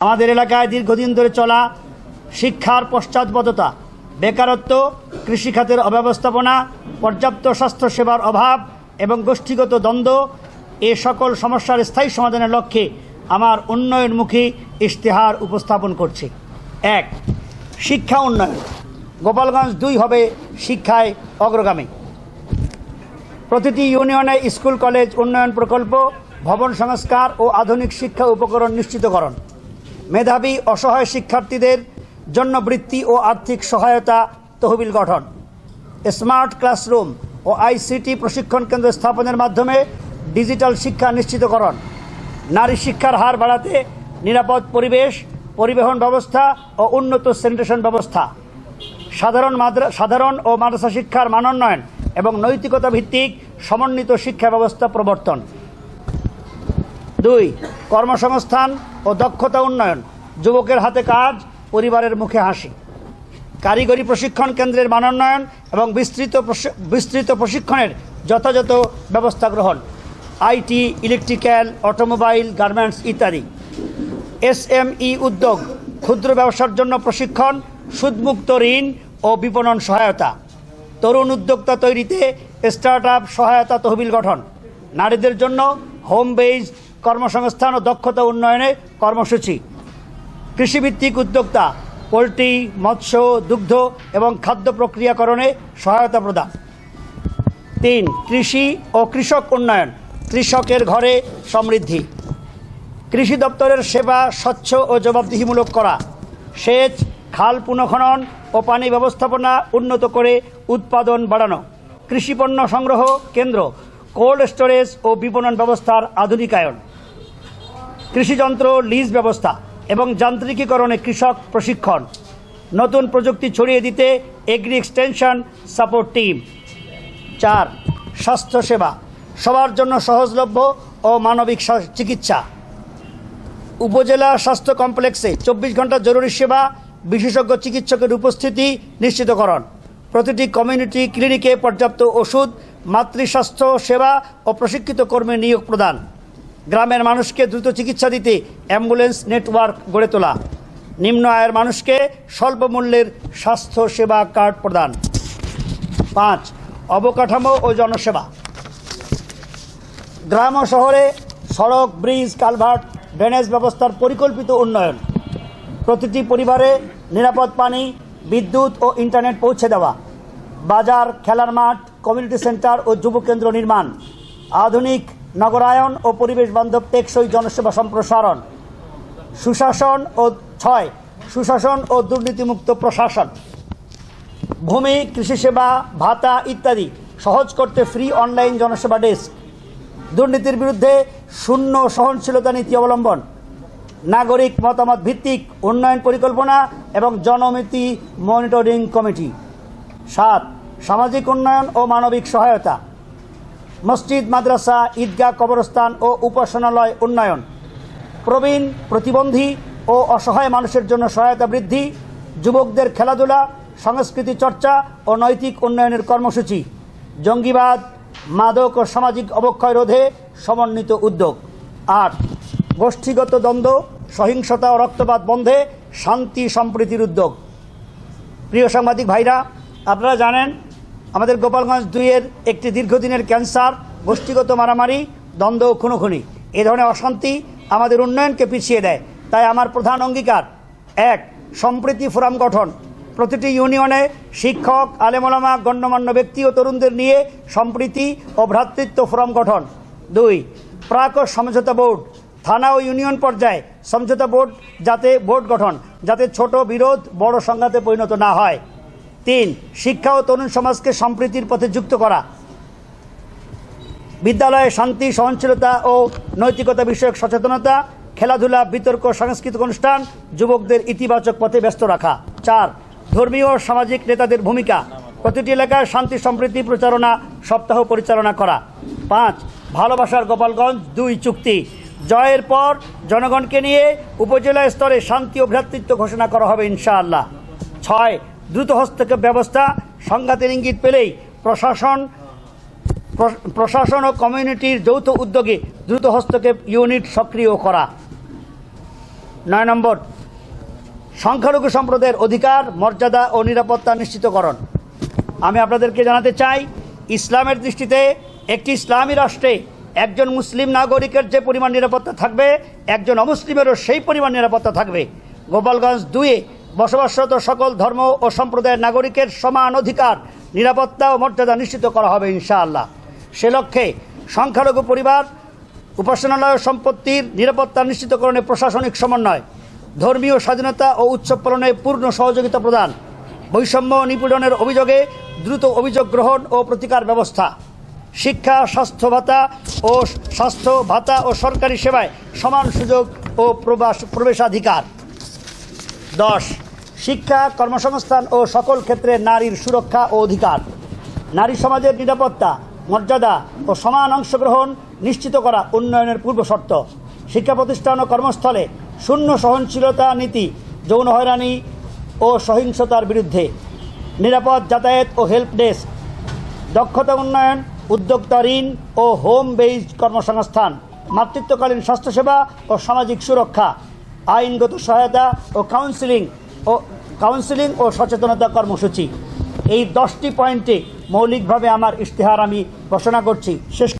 আমাদের এলাকায় দীর্ঘদিন ধরে চলা শিক্ষার পশ্চাৎপদতা, বেকারত্ব, কৃষিখাতের অব্যবস্থাপনা, পর্যাপ্ত স্বাস্থ্যসেবার অভাব এবং গোষ্ঠীগত দ্বন্দ্ব এ সকল সমস্যার স্থায়ী সমাধানের লক্ষ্যে আমার উন্নয়নমুখী ইশতেহার উপস্থাপন করছি। ১. শিক্ষা উন্নয়ন। গোপালগঞ্জ ২ হবে শিক্ষায় অগ্রগামী। প্রতিটি ইউনিয়নে স্কুল কলেজ উন্নয়ন প্রকল্প, ভবন সংস্কার ও আধুনিক শিক্ষা উপকরণ নিশ্চিতকরণ। মেধাবী অসহায় শিক্ষার্থীদের জন্য বৃত্তি ও আর্থিক সহায়তা তহবিল গঠন। স্মার্ট ক্লাসরুম ও আইসিটি প্রশিক্ষণ কেন্দ্র স্থাপনের মাধ্যমে ডিজিটাল শিক্ষা নিশ্চিতকরণ। নারী শিক্ষার হার বাড়াতে নিরাপদ পরিবহন ব্যবস্থা ও উন্নত স্যানিটেশন ব্যবস্থা। সাধারণ ও মাদ্রাসা শিক্ষার মানোন্নয়ন এবং নৈতিকতা ভিত্তিক সমন্বিত শিক্ষা ব্যবস্থা প্রবর্তন। ২. কর্মসংস্থান ও দক্ষতা উন্নয়ন। যুবকের হাতে কাজ, পরিবারের মুখে হাসি। কারিগরি প্রশিক্ষণ কেন্দ্রের মানোন্নয়ন এবং বিস্তৃত প্রশিক্ষণের যথাযথ ব্যবস্থা গ্রহণ। আইটি, ইলেকট্রিক্যাল, অটোমোবাইল, গার্মেন্টস ইত্যাদি। এসএমই উদ্যোগ, ক্ষুদ্র ব্যবসার জন্য প্রশিক্ষণ, সুদমুক্ত ঋণ ও বিপণন সহায়তা। তরুণ উদ্যোক্তা তৈরিতে স্টার্টআপ সহায়তা তহবিল গঠন। নারীদের জন্য হোম বেসড কর্মসংস্থান ও দক্ষতা উন্নয়নে কর্মসূচি। কৃষিভিত্তিক উদ্যোক্তা, পোলট্রি, মৎস্য, দুগ্ধ এবং খাদ্য প্রক্রিয়াকরণে সহায়তা প্রদান। ৩. কৃষি ও কৃষক উন্নয়ন। কৃষকের ঘরে সমৃদ্ধি। কৃষি দপ্তরের সেবা স্বচ্ছ ও জবাবদিহিমূলক করা। সেচ, খাল পুনঃখনন ও পানি ব্যবস্থাপনা উন্নত করে উৎপাদন বাড়ানো। কৃষিপণ্য সংগ্রহ কেন্দ্র, কোল্ড স্টোরেজ ও বিপণন ব্যবস্থার আধুনিকায়ন। কৃষিযন্ত্র লিজ ব্যবস্থা এবং যান্ত্রিকীকরণে কৃষক প্রশিক্ষণ। নতুন প্রযুক্তি ছড়িয়ে দিতে এগ্রি এক্সটেনশন সাপোর্ট টিম। ৪. স্বাস্থ্যসেবা, সবার জন্য সহজলভ্য ও মানবিক চিকিৎসা। উপজেলা স্বাস্থ্য কমপ্লেক্সে ২৪ ঘন্টা জরুরি সেবা, বিশেষজ্ঞ চিকিৎসকের উপস্থিতি নিশ্চিতকরণ। প্রতিটি কমিউনিটি ক্লিনিকে পর্যাপ্ত ওষুধ, মাতৃস্বাস্থ্য সেবা ও প্রশিক্ষিত কর্মী নিয়োগ প্রদান। গ্রামের মানুষকে দ্রুত চিকিৎসা দিতে অ্যাম্বুলেন্স নেটওয়ার্ক গড়ে তোলা। নিম্ন আয়ের মানুষকে স্বল্প মূল্যের স্বাস্থ্য সেবা কার্ড প্রদান। ৫. অবকাঠামো ও জনসেবা। গ্রাম ও শহরে সড়ক, ব্রিজ, কালভার্ট, ড্রেনেজ ব্যবস্থার পরিকল্পিত উন্নয়ন। প্রতিটি পরিবারে নিরাপদ পানি, বিদ্যুৎ ও ইন্টারনেট পৌঁছে দেওয়া। বাজার, খেলার মাঠ, কমিউনিটি সেন্টার ও যুবকেন্দ্র নির্মাণ। আধুনিক নগরায়ন ও পরিবেশ বান্ধব টেকসই জনসেবা সম্প্রসারণ। সুশাসন ও দুর্নীতিমুক্ত প্রশাসন। ভূমি, কৃষি সেবা, ভাতা ইত্যাদি সহজ করতে ফ্রি অনলাইন জনসেবা ডেস্ক। দুর্নীতির বিরুদ্ধে শূন্য সহনশীলতা নীতি অবলম্বন। নাগরিক মতামত ভিত্তিক উন্নয়ন পরিকল্পনা এবং জনমিতি মনিটরিং কমিটি। ৭. সামাজিক উন্নয়ন ও মানবিক সহায়তা। মসজিদ, মাদ্রাসা, ঈদগাহ, কবরস্থান ও উপাসনালয় উন্নয়ন। প্রবীণ, প্রতিবন্ধী ও অসহায় মানুষের জন্য সহায়তা বৃদ্ধি। যুবকদের খেলাধুলা, সংস্কৃতি চর্চা ও নৈতিক উন্নয়নের কর্মসূচি। জঙ্গিবাদ, মাদক ও সামাজিক অবক্ষয় রোধে সমন্বিত উদ্যোগ। ৮. গোষ্ঠীগত দ্বন্দ্ব, সহিংসতা ও রক্তপাত বন্ধে শান্তি সম্প্রীতির উদ্যোগ। প্রিয় সাংবাদিক ভাইরা, আপনারা জানেন আমাদের গোপালগঞ্জ ২-এর একটি দীর্ঘদিনের ক্যান্সার গোষ্ঠীগত মারামারি, দ্বন্দ্ব ও খুনোখুনি। এ ধরনের অশান্তি আমাদের উন্নয়নকে পিছিয়ে দেয়। তাই আমার প্রধান অঙ্গীকার ১. সম্প্রীতি ফোরাম গঠন। প্রতিটি ইউনিয়নে শিক্ষক, আলেমোলামা, গণ্যমান্য ব্যক্তি ও তরুণদের নিয়ে সম্প্রীতি ও ভ্রাতৃত্ব ফোরাম গঠন। ২. প্রাক সমঝোতা বোর্ড। থানা ও ইউনিয়ন পর্যায়ে সমঝোতা বোর্ড গঠন, যাতে ছোট বিরোধ বড় সংঘাতে পরিণত না হয়। ৩. শিক্ষা ও তরুণ সমাজকে সম্প্রীতির পথে যুক্ত করা। বিদ্যালয়ে শান্তি, সহনশীলতা ও নৈতিকতা বিষয়ক সচেতনতা, খেলাধুলা, বিতর্ক, সাংস্কৃতিক অনুষ্ঠান, যুবকদের ইতিবাচক পথে ব্যস্ত রাখা। ৪. ধর্মীয় ও সামাজিক নেতাদের ভূমিকা। প্রতিটি এলাকায় শান্তি সম্প্রীতি প্রচারণা সপ্তাহ পরিচালনা করা। ৫. ভালোবাসার গোপালগঞ্জ ২ চুক্তি। জয়ের পর জনগণকে নিয়ে উপজেলা স্তরে শান্তি ও ভ্রাতৃত্ব ঘোষণা করা হবে ইনশাআল্লাহ। ৬. দ্রুত হস্তক্ষেপ ব্যবস্থা। সংঘাতের ইঙ্গিত পেলেই প্রশাসন প্রশাসন ও কমিউনিটির যৌথ উদ্যোগে দ্রুত হস্তক্ষেপ ইউনিট সক্রিয় করা। 9 নম্বর, সংখ্যালঘু সম্প্রদায়ের অধিকার, মর্যাদা ও নিরাপত্তা নিশ্চিতকরণ। আমি আপনাদেরকে জানাতে চাই, ইসলামের দৃষ্টিতে একটি ইসলামী রাষ্ট্রে একজন মুসলিম নাগরিকের যে পরিমাণ নিরাপত্তা থাকবে, একজন অমুসলিমেরও সেই পরিমাণ নিরাপত্তা থাকবে। গোপালগঞ্জ 2-এ বসবাসরত সকল ধর্ম ও সম্প্রদায়ের নাগরিকের সমান অধিকার, নিরাপত্তা ও মর্যাদা নিশ্চিত করা হবে ইনশাআল্লাহ। সে লক্ষ্যে সংখ্যালঘু পরিবার, উপাসনালয় সম্পত্তির নিরাপত্তা নিশ্চিতকরণে প্রশাসনিক সমন্বয়, ধর্মীয় স্বাধীনতা ও উৎসব পালনে পূর্ণ সহযোগিতা প্রদান, বৈষম্য নিপীড়নের অভিযোগে দ্রুত অভিযোগ গ্রহণ ও প্রতিকার ব্যবস্থা, শিক্ষা, স্বাস্থ্য ভাতা ও সরকারি সেবায় সমান সুযোগ ও প্রবেশাধিকার। 10, শিক্ষা, কর্মসংস্থান ও সকল ক্ষেত্রে নারীর সুরক্ষা ও অধিকার, নারী সমাজের নিরাপত্তা, মর্যাদা ও সমান অংশগ্রহণ নিশ্চিত করা উন্নয়নের পূর্বশর্ত। শিক্ষা প্রতিষ্ঠান ও কর্মস্থলে শূন্য সহনশীলতা নীতি, যৌন হয়রানি ও সহিংসতার বিরুদ্ধে, নিরাপদ যাতায়াত ও হেল্প ডেস্ক, দক্ষতা উন্নয়ন, উদ্যোক্তা ঋণ ও হোম বেসড কর্মসংস্থান, মাতৃত্বকালীন স্বাস্থ্যসেবা ও সামাজিক সুরক্ষা, আইনগত সহায়তা ও কাউন্সিলিং ও সচেতনতা কর্মসূচি। এই 10টি পয়েন্টে মৌলিকভাবে আমার ইশতেহার আমি ঘোষণা করছি। শেষ